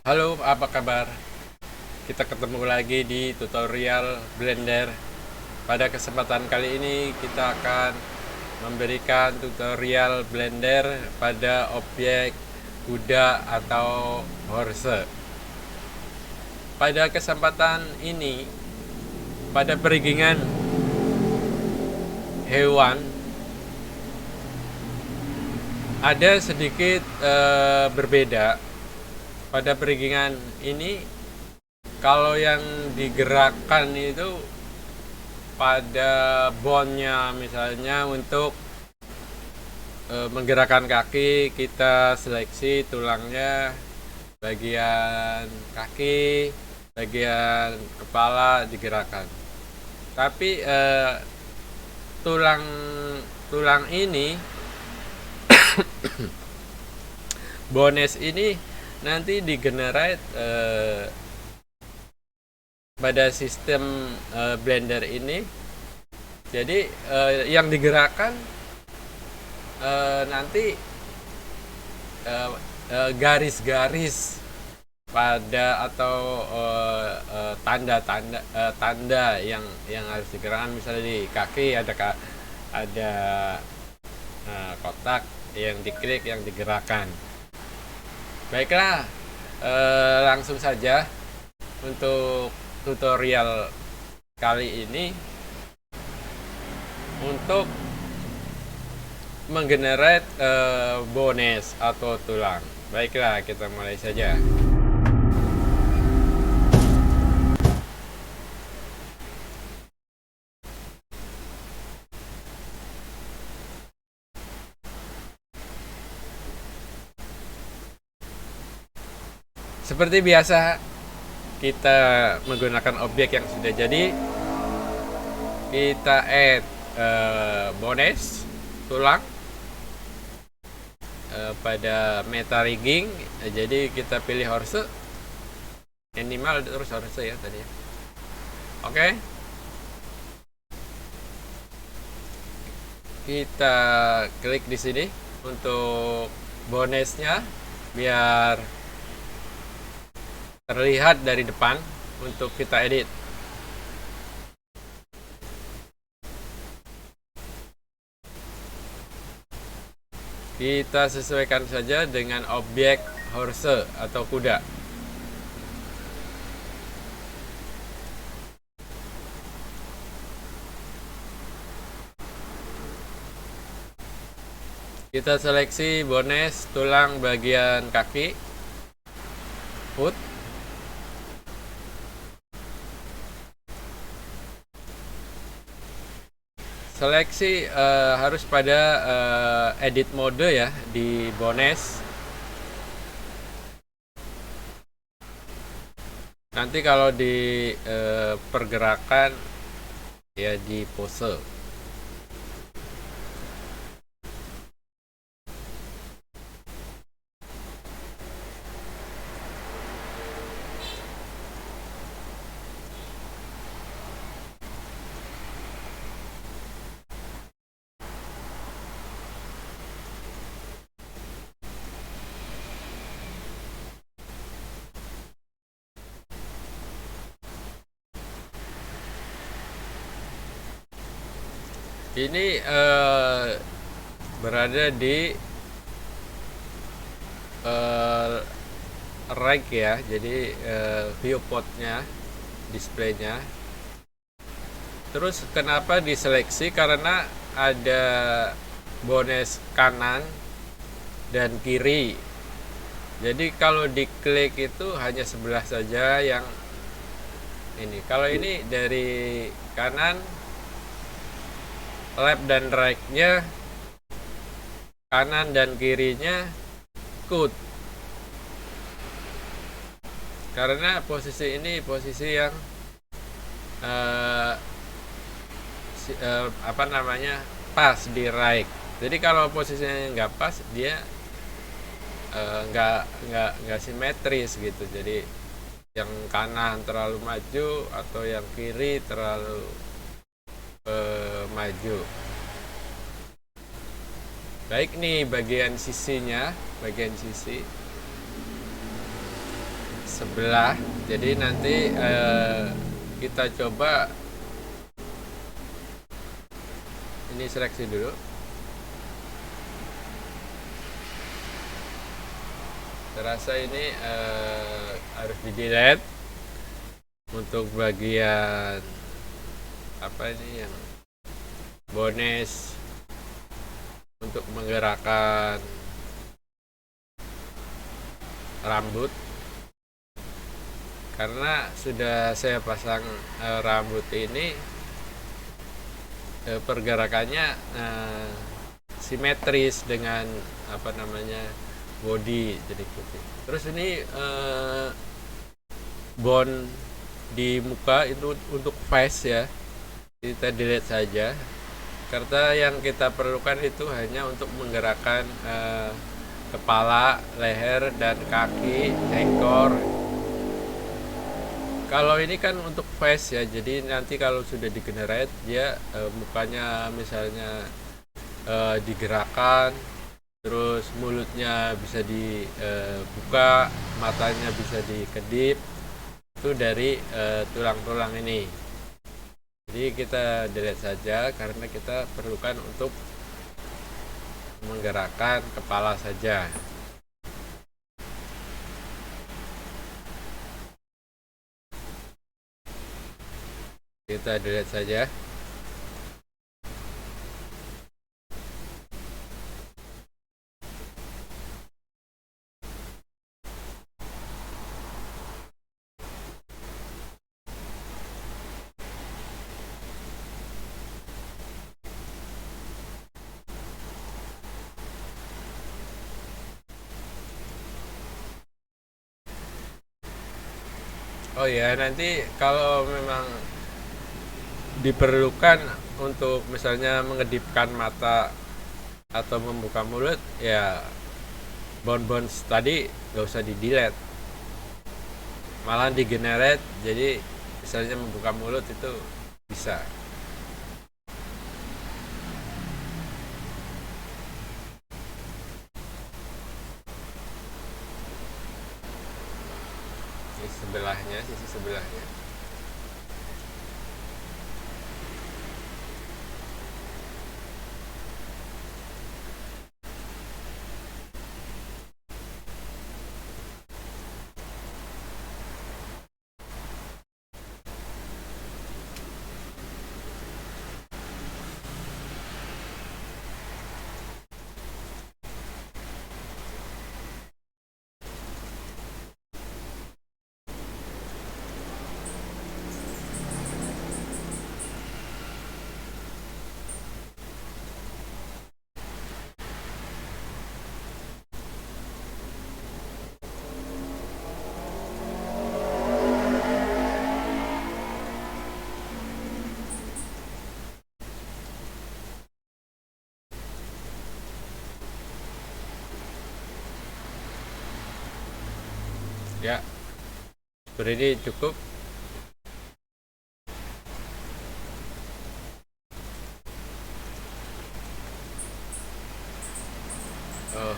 Halo, apa kabar? Kita ketemu lagi di tutorial Blender. Pada kesempatan kali ini kita akan memberikan tutorial Blender pada objek kuda atau horse. Pada kesempatan ini, pada perigingan hewan, ada sedikit berbeda. Pada perigingan ini, kalau yang digerakkan itu pada bone-nya, misalnya untuk menggerakkan kaki, kita seleksi tulangnya bagian kaki, bagian kepala digerakkan. Tapi tulang ini bones ini nanti digenerate pada sistem Blender ini. Jadi yang digerakkan nanti garis-garis pada atau tanda yang harus digerakkan. Misalnya di kaki ada kotak yang diklik, yang digerakkan. Baiklah, langsung saja untuk tutorial kali ini untuk menggenerate bones atau tulang. Baiklah, kita mulai saja. Seperti biasa, kita menggunakan objek yang sudah jadi. Kita add bones, tulang, pada meta rigging. Jadi kita pilih horse, animal terus horse ya tadi. Oke. Kita klik di sini untuk bonesnya biar terlihat dari depan untuk kita edit. Kita sesuaikan saja dengan objek horse atau kuda. Kita seleksi bones, tulang bagian kaki, foot. Seleksi harus pada edit mode ya di bones. Nanti kalau di pergerakan ya di pose. Ini berada di right ya, jadi viewportnya, displaynya. Terus kenapa diseleksi? Karena ada bones kanan dan kiri. Jadi kalau diklik itu hanya sebelah saja yang ini. Kalau ini dari kanan, left dan right-nya, kanan dan kirinya cut. Karena posisi ini posisi yang pas di right. Jadi kalau posisinya nggak pas, dia nggak simetris gitu. Jadi yang kanan terlalu maju atau yang kiri terlalu maju. Baik nih bagian sisinya, bagian sisi. sebelah. Jadi nanti kita coba ini seleksi dulu. Terasa ini harus di delete untuk bagian apa ini yang bonus untuk menggerakkan rambut, karena sudah saya pasang rambut ini pergerakannya simetris dengan apa namanya body, jadi putih. Terus ini bone di muka itu untuk face ya, kita delete saja karena yang kita perlukan itu hanya untuk menggerakkan kepala, leher, dan kaki, ekor. Kalau ini kan untuk face ya, jadi nanti kalau sudah di-generate dia mukanya misalnya digerakkan, terus mulutnya bisa dibuka, matanya bisa dikedip, itu dari tulang-tulang ini. Jadi kita delete saja karena kita perlukan untuk menggerakkan kepala saja. Kita delete saja. Oh ya, nanti kalau memang diperlukan untuk misalnya mengedipkan mata atau membuka mulut, ya bounce tadi gak usah di delete, malah di generate. Jadi misalnya membuka mulut itu bisa. Ini sebelahnya, sisi sebelahnya. Ya, seperti ini cukup. Oh,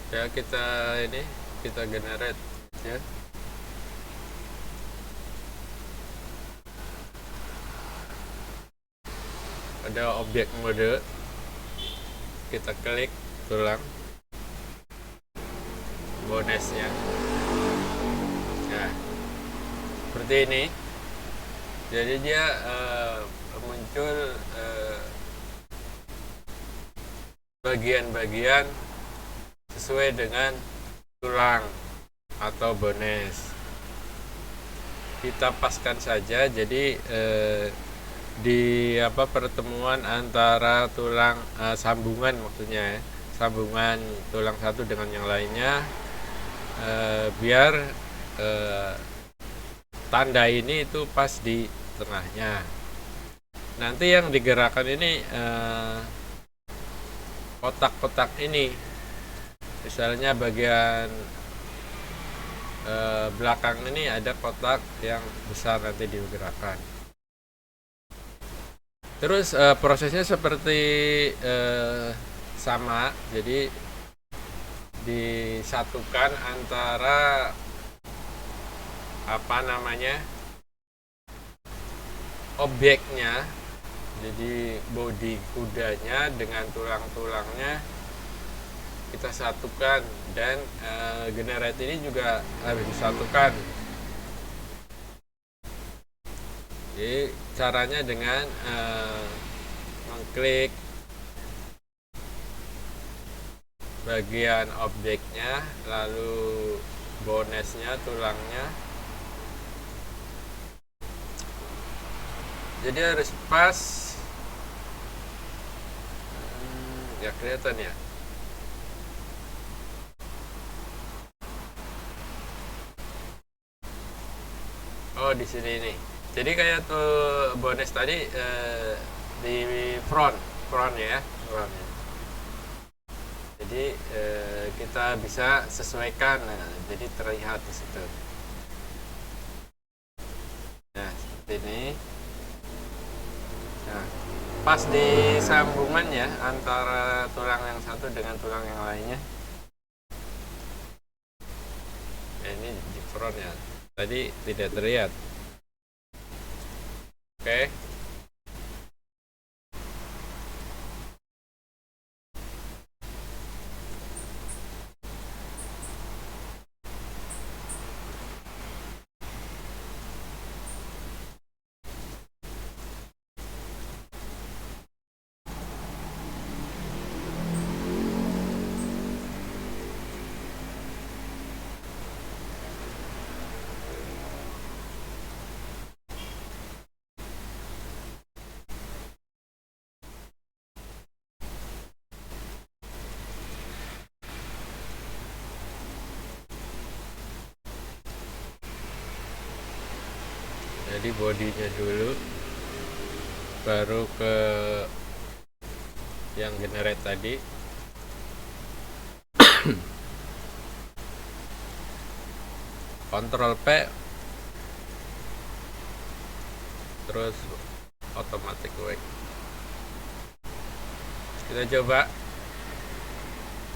ya kita generate ya. Ada objek mode, kita klik tulang bonusnya. Nah, seperti ini. Jadi dia muncul bagian-bagian sesuai dengan tulang atau bones. Kita paskan saja. Jadi di pertemuan antara tulang sambungan, maksudnya ya, sambungan tulang satu dengan yang lainnya, biar tanda ini itu pas di tengahnya. Nanti yang digerakkan ini kotak-kotak ini. Misalnya bagian belakang ini ada kotak yang besar nanti digerakkan. Terus prosesnya seperti sama, jadi disatukan antara objeknya, jadi bodi kudanya dengan tulang-tulangnya kita satukan, dan generator ini juga harus disatukan. Jadi caranya dengan mengklik bagian objeknya, lalu bonesnya, tulangnya. Jadi harus pas. Ya kelihatan ya. Oh, di sini nih. Jadi kayak tuh bones tadi di front ya. Jadi kita bisa sesuaikan, jadi terlihat di situ. Nah, seperti ini. Nah, pas di sambungan ya antara tulang yang satu dengan tulang yang lainnya. Ini di front ya. Tadi tidak terlihat. Oke. Jadi bodinya dulu, baru ke yang generate tadi. Ctrl P, terus automatic wake. Kita coba.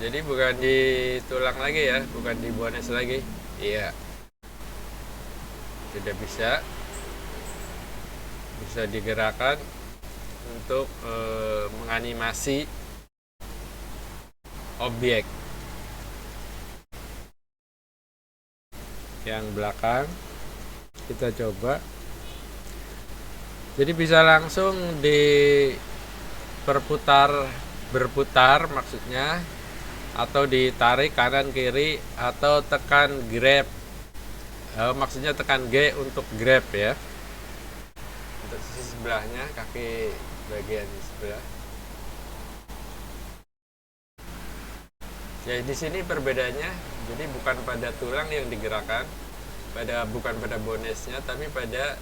Jadi bukan di tulang lagi ya, bukan di bones lagi. Iya, sudah bisa digerakkan untuk menganimasi objek yang belakang. Kita coba. Jadi bisa langsung berputar maksudnya, atau ditarik kanan kiri, atau tekan grab. Maksudnya tekan G untuk grab ya. Untuk sisi sebelahnya, kaki bagian di sebelah. Ya di sini perbedaannya, jadi bukan pada tulang yang digerakkan, bukan pada bonesnya, tapi pada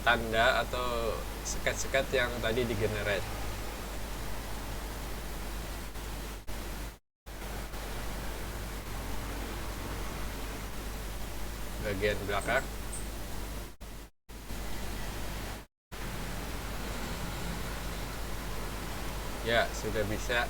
tanda atau sekat-sekat yang tadi digenerate. Bagian belakang. Ya, sudah bisa.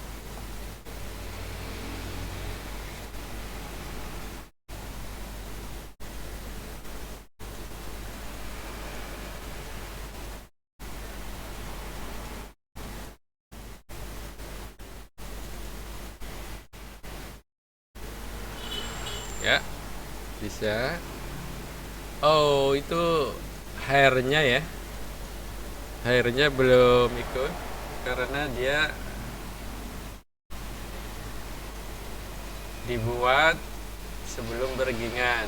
Ya, bisa. Oh, itu hairnya ya. Hairnya belum ikut karena dia dibuat sebelum bergingan.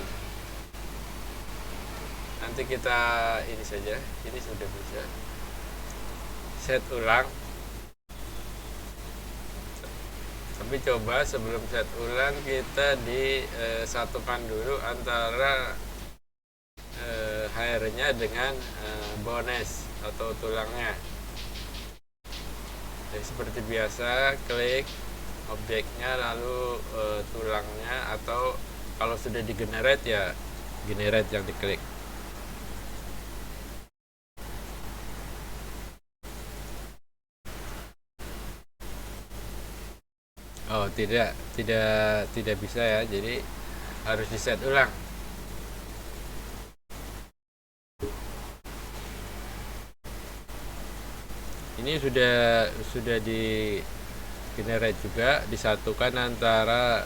Nanti kita ini saja. Ini sudah bisa. Set ulang. Tapi coba sebelum set ulang kita disatukan dulu antara hairnya dengan bones atau tulangnya. Jadi seperti biasa, klik objeknya lalu tulangnya, atau kalau sudah di generate ya generate yang diklik. Oh, tidak bisa ya. Jadi harus di set ulang. Ini sudah di generate juga, disatukan antara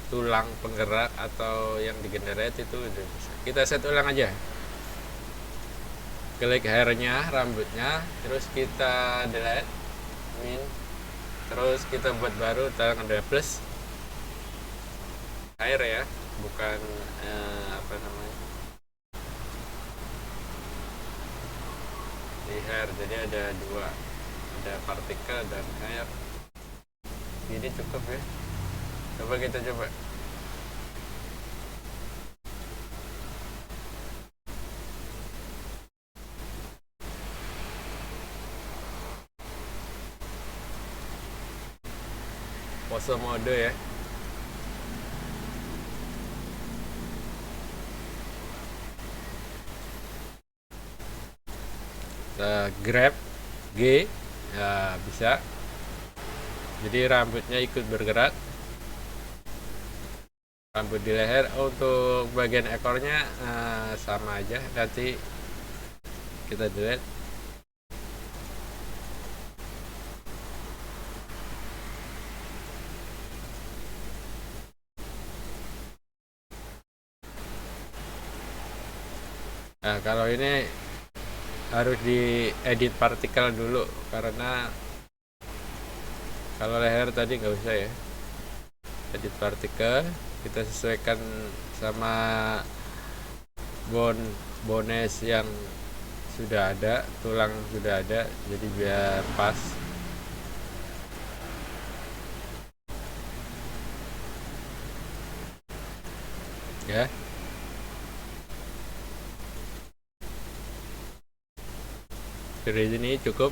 tulang penggerak atau yang di generate itu udah bisa. Kita set ulang aja. Klik hairnya, rambutnya, terus kita delete, min, terus kita buat baru, tekan ada plus hair ya, bukan apa namanya, di hair. Jadi ada dua, ada partikel dan hair. Ini cukup ya. Coba kita coba. Pose mode ya. Grab G ya, bisa. Jadi rambutnya ikut bergerak, rambut di leher. Untuk bagian ekornya sama aja, nanti kita delete. Nah, kalau ini harus diedit partikel dulu, karena kalau leher tadi nggak usah ya. Edit partikel, kita sesuaikan sama bones yang sudah ada, tulang sudah ada, jadi biar pas. Ya. Dari sini cukup.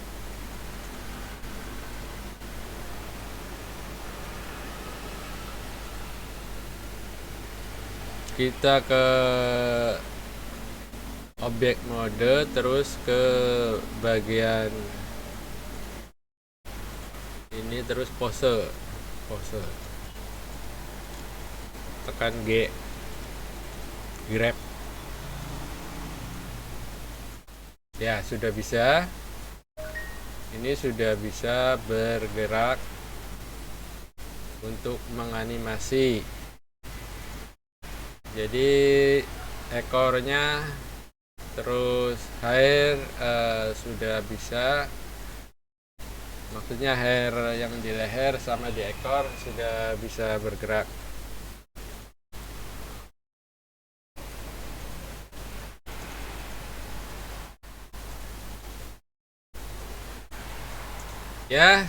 Kita ke objek mode, terus ke bagian ini, terus pose. Tekan G, grab. Ya, sudah bisa. Ini sudah bisa bergerak untuk menganimasi. Jadi ekornya, terus hair sudah bisa. Maksudnya hair yang di leher sama di ekor sudah bisa bergerak. Ya,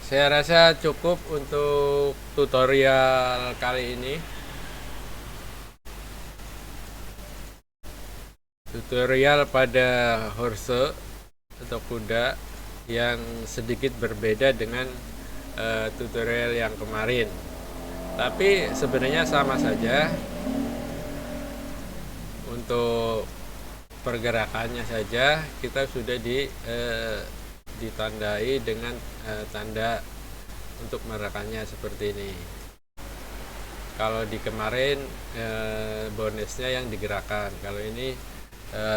saya rasa cukup untuk tutorial kali ini. Tutorial pada horse atau kuda yang sedikit berbeda dengan tutorial yang kemarin. Tapi sebenarnya sama saja. Untuk pergerakannya saja kita sudah ditandai dengan tanda untuk merekannya seperti ini. Kalau di kemarin bonesnya yang digerakkan, kalau ini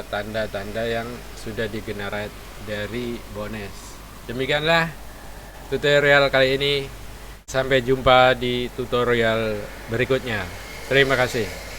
tanda-tanda yang sudah digenerate dari bones. Demikianlah tutorial kali ini. Sampai jumpa di tutorial berikutnya. Terima kasih.